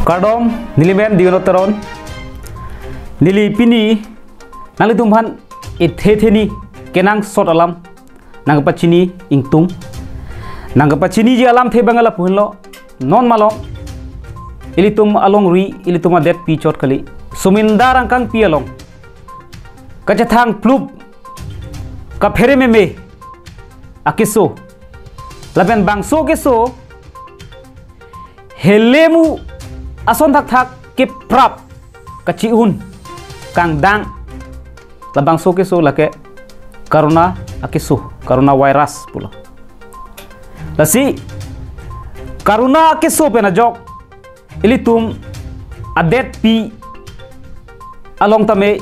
Kardom nilimen dionoteron nili pini nali tumhan ithetheni kenang sot alam nang pachini ingtung nang pachini ji alam the bangala puhlo non malong ilitum along ri ilituma det pi chot kali sumindar angkang pi along kachathang plub ka phere me akiso laben bangso keso helemu ason thak ke prap kaciun kang dang labang so keso lake karuna akiso karuna virus pula lasi karuna akiso pena jok ilitum adet pi along tame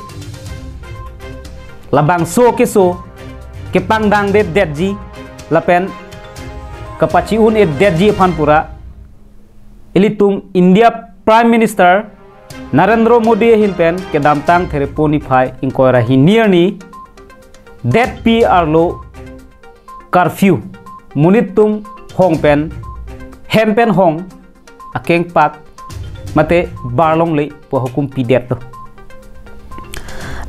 labang so keso ke pangdang det ji lapen kapaciun det ji pura ilitum India Prime Minister Narendra Modi hinpen ke damtang thereponi phai inkoira hinirni that pi arlo curfew munitum hongpen hempen hong akeng pak mate barlong le po hukum pidet to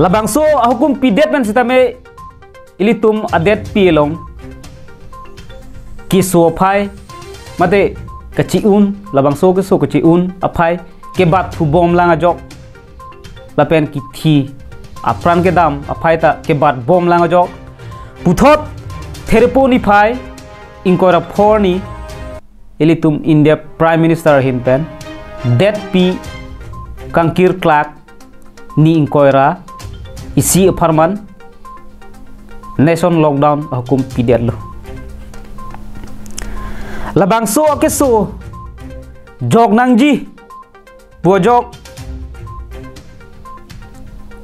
labangso hukum pidet men sitame ilitum adet pi long kiso phai mate kaciun labang so kaciun apai ke bat thu bom langa jok lapen ki thi apran ke dam apai ta ke bat bom langa jok puthot thereponi phai inkora phorni ilitum India Prime Minister himpen that pi kangkir klak ni inkora isi aparman nation lockdown hukum pidet lo labang so keso jog nangji pojok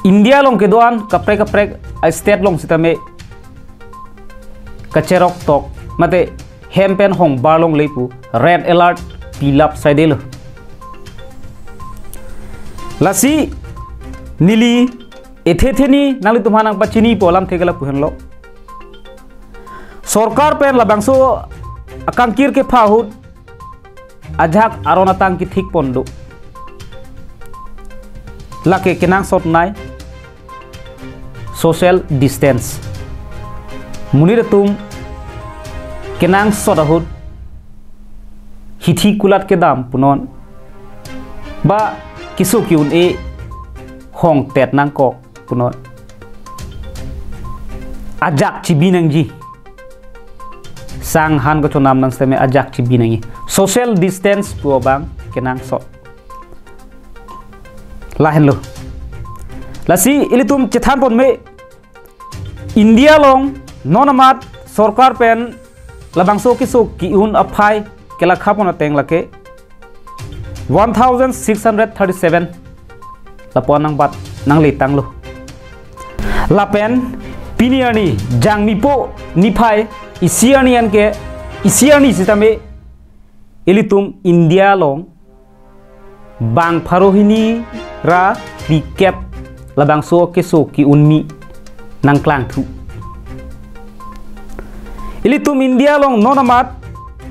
India long kedoan kaprek state long sitame kacerok tok mate hempen hong barlong lepu red alert pilap saidelo lasi nili ethetheni nali tumhanang pachini polam thegala puhenlo सरकार pen labangso akangkir ke phahut ajak aronatang ki thik pondo lake kenang sot nai social distance munir tum kenang sot ahut hithi kulat ke dam punon ba kisu kiun e hong tet nang kok punon ajak cibinang ji sang han ko chonam nang steme ajak ci binangi social distance pu bang kenang so lahen lo lasi ilitum cethan pon me India long nonamat sarkar pen labang so ki un aphai kela khapon ateng lake 1637 lapon nang bat nang litang lo lapen piniani jangmipo niphai isianian ke isiani sitame ilitum India long bang parohini ra recap labang so keso ki unmi nang klang thu ilitum India long nonamat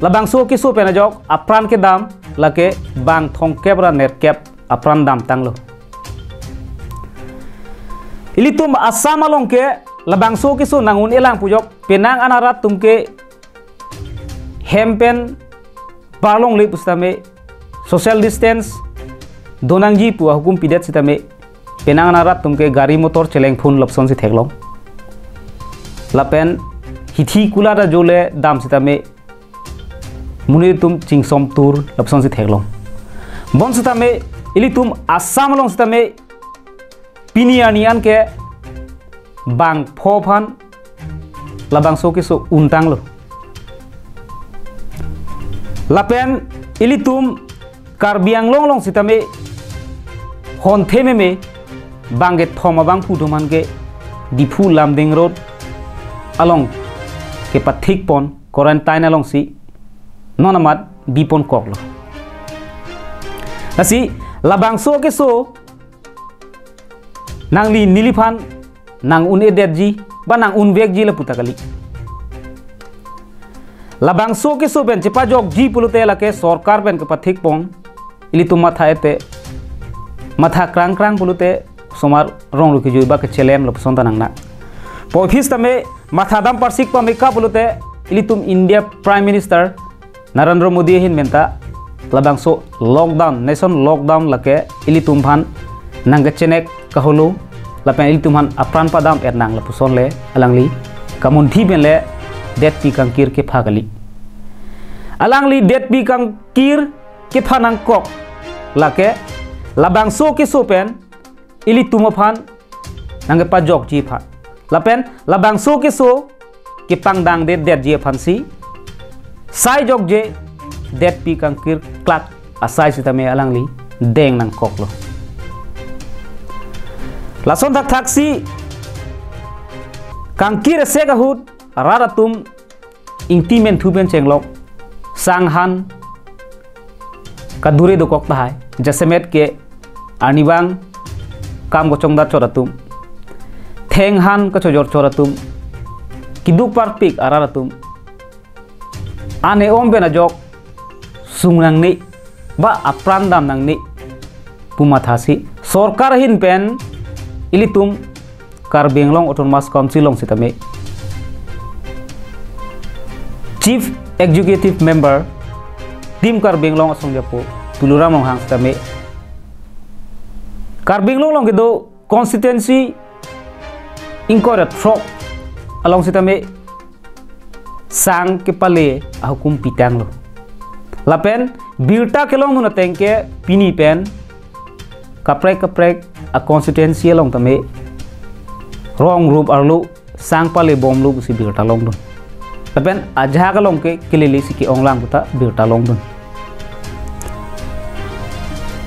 labang so keso penajok apran ke dam lake bang thongkep ra nerkep apran dam tanglo ilitum Assam long ke labang so keso nangun elang pujok penang anarat tumke hempen barlong le pustame social distance donangji pu hukum pidet sitame penang anarat tumke gari motor celeng phun lopson si theklong lapen hithi kulada jole dam sitame munir tum chingsom tur lopson si theklong bon sitame ilitum Assam long sitame pinianian ke bang phophan labang so keso untang lo lapen ilitum karbiang long long sitame hon theme me banget thoma bang puduman ke dipu lamding road along ke pathik pon quarantine along si nonamat bipon koklo nasi labang so keso nang li niliphan nang un ederji ba nang un vekji la putakali labang so ke so ben cepa jok ji pulute la ke sarkar ben ke pathik pon ili tum matha ete matha krang krang bulute somar rong ruki jui ba ke chelem lo son tanang na pofis tame matha dam parsik pa meka bulute ili tum India Prime Minister Narendra Modi hin menta labang so lockdown nation lockdown lake ili tum phan nang chenek kahulu lapen ili tum han apran padam ernang la puson le alangli kamun thi ben le det pi kangkir ke phagali alangli det pi kangkir ke phanang kok lake labang so ke sopen ili tum phan nang pa jok ji pha lapen labang so ke so ke pangdang det ji phan si sai jok je det pi kangkir klak asai sitame alangli deng nang kok lo lason tak taksi kangkir se kahut raratum intimen thuben chenglok sanghan kadure do kok tahai jasemet ke anibang kam gocong da choratum thenghan ka chojor choratum kiduk parpik araratum ane om bena jok sungnang ni ba aprandam nang ni pumathasi sorkar hin pen ilitum Karbenglong Autonomous Council long sitame Chief Executive Member Tim Karbenglong asong japo tuluram long hang sitame Karbenglong long gedo constituency incorrect frog along sitame sang ke pale hukum pitang lo lapen birta kelong nu natengke pini pen kaprek a constituency long tame wrong group arlu sang pale bom lu si birta long dun lapen ajha ka long ke kelele si ki onglang buta birta long dun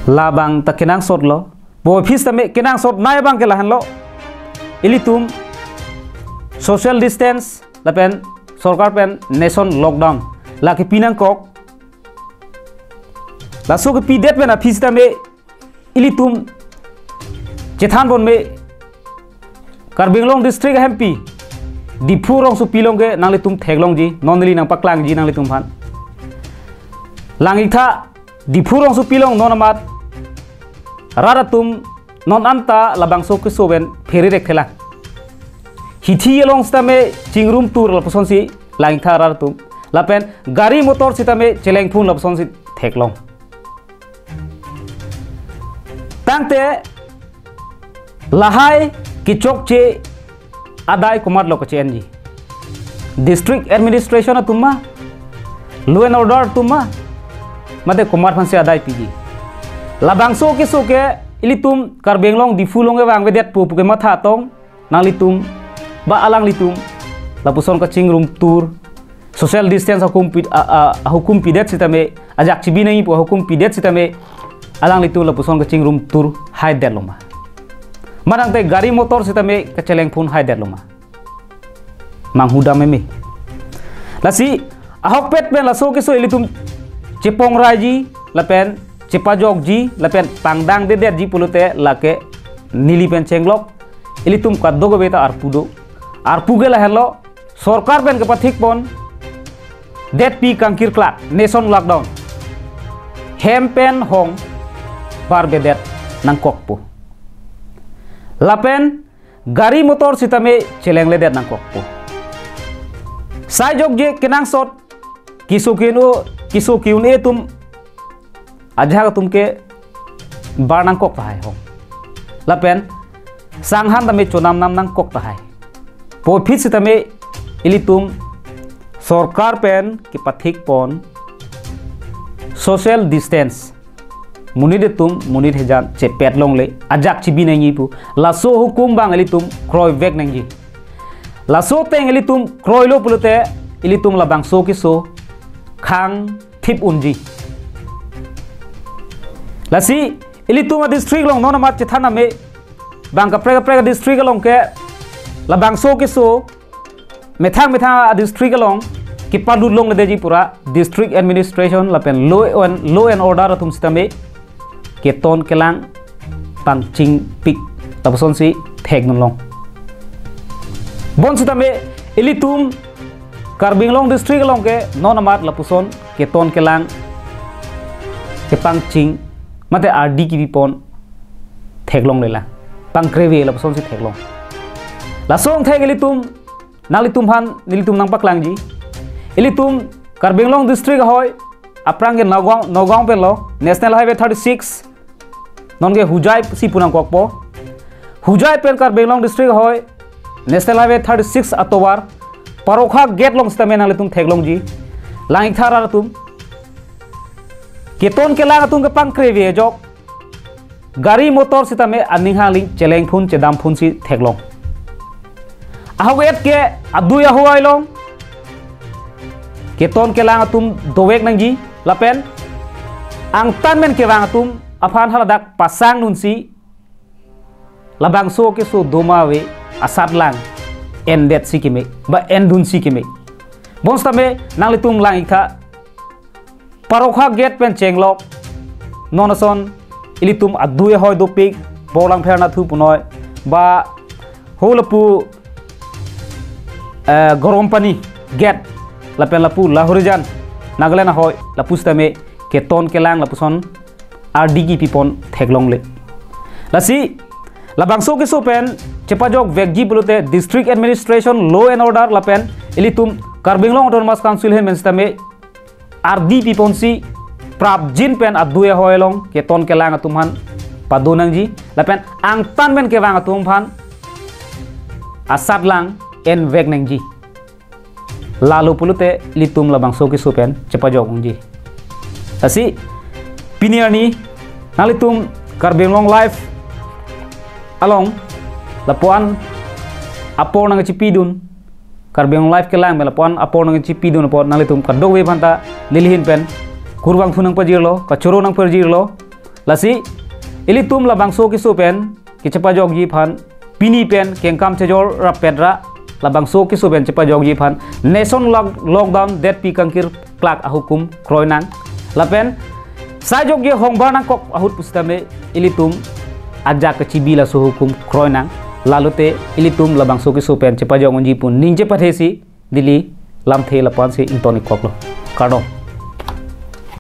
labang ta kenang sot lo bo office tame kenang sot nai bang ke lahan lo ilitum social distance lapen सरकार pen nation lockdown लाके पिनंग Coke lasso के पीडेट में ना फिस्ता में इली तुम चेथान बोन में कार्बिंगलोंग डिस्ट्रिक्ट एमपी डिफू रोंग सु पिलोंग के नांगले तुम थेगलोंग जी नॉनली नांग पकलांग जी नांगले तुम फान लांगिथा डिफू रोंग सु पिलोंग नोनमात रारा तुम नॉन अंता लबांगसो के सोबेन फेरी रेखेला हिथी येलोंग सिता में चिंगरूम टूर लपसों सी लाइंग था रार तुम लापेन गाड़ी मोटर सिता में चलेंग फून लपसों सी थेकलोंग तांगते लहाई किचोक चे आदाय कुमार लोकचे एनजी डिस्ट्रिक्ट एडमिनिस्ट्रेशन तुम्मा लो एंड ऑर्डर तुम्मा मते कुमार फंसे आदाय पीजी लाबांगसो के सो के इली तुम कार्बेंगलोंग डिफूलोंगे वांग वेदेत पुप के मथा तोंग नांगली तुम ba alang litum lapuson ka chingrum tour social distance hukum pidet sitame ajak chibi nai po hukum pidet sitame alang litum lapuson ka chingrum tour hai der loma marang te gari motor sitame ka cheleng phun hai der loma manghuda me lasi ahok pet ben laso ke so ilitum chepong raji lapen chepajok ji lapen pangdang de der ji pulute lake nili pen chenglok ilitum kaddo go beta arpudo arpuge la hello सरकार पेन के पथिक पन that P कंकिर clock nation lockdown हेम pen Hong बार बेदेट नंकोकपो लापेन गाड़ी मोटर सितमे चलेंगले देट नंकोकपो साइ जोग जे केनांग सot किसो किउन ए तुम आजा तुम के बार नंकोक ताहाय होंग लापेन सांगहान तमे चोनाम नाम नंकोक ताहाय पोफित सितमे इली तुम सरकार पेन की पथिक पन सोशल डिस्टेंस मुनिदे तुम मुनिद हेजान चे पेटलोंग ले अजाक चिबी नंगी पु लासो हुकुम बांग इली तुम क्रोय वेक नंगी लासो तेंग इली तुम क्रोय लो पुलते इली तुम लाबांग सो की सो खांग थिप उनजी लासी इली तुम डिस्ट्रिक्ट लोंग नोना मात चेथाना में बांग का प्रेगा डिस्ट्रिक्ट लोंग के लाबांग सो की सो मेथा डिस्ट्रिक्ट लोंग कि पादुद लोंग ले देजी पूरा डिस्ट्रिक्ट एडमिनिस्ट्रेशन लापेन लो एंड ऑर्डर तुम सितमे के तोन केलांग पांचिंग पिक तबसोन सी थेग नलोंग बोन सितमे इली तुम कार्बिंगलोंग डिस्ट्रिक्ट लोंग के नोन अमात लपुसोन के तोन केलांग के पांचिंग mate RD ki pon theklong lela pangkrewe la son si theklong la song thek ilitum nalitum han nilitum nang paklang ji ilitum Karbenglong district hoy aprang ke Nagaon pe lo National Highway 36 non ke Hujai si punang kokpo Hujai pen Karbenglong district hoy National Highway 36 atowar parokha gate long stame nalitum theklong ji lang thara tum keton ke lang tum ke pangkrewe jok gari motor sita me aning haling celeng phun cedam phun si theklong ahawet ke aduya huai long keton ke lang atum dowek nang ji lapen ang tan men ke lang atum afan haladak pasang nun si labang so ke so domawe asat lang endet si kime ba endun si kime bonsta me nang litum lang ikha parokha gate pen chenglok nonason ilitum aduya hoy dopik bolang pherna thu punoy ba holapu gorom pani get lapen lapu lahorijan Nagaland hoy lapu stame keton kelang lapuson RD ki pipon theklong le lasi labangso ke sopen chepajok vegji bulute district administration law and order lapen ilitum Karbenglong autonomous council hen menstame RD pipon si prabjin pen aduya hoy long keton kelang atumhan padonang ji lapen angtan men ke wang atum phan asat lang en vek neng ji lalu pulute litum labang so ki supen cepajok ji asi piniani nalitum Karbenglong life along lapuan apor nang cipidun Karbenglong life ke lang lapuan apor nang cipidun apor nalitum kadok we phanta lilihin pen kurwang thunang pajirlo kachoro nang pajirlo lasi ilitum labang so ki supen ki cepajok ji phan pini pen kengkam chejor rapedra labang so ki suben cepa jogi phan nation lockdown det pi kangkir klak ahukum kroinang lapen sajok ge hongbarnang kok ahut pustame ilitum ajak ke cibila so hukum kroinang lalute ilitum labang so ki suben cepa jogi pun ninje pathesi dili lamthe lapan se intoni koklo kado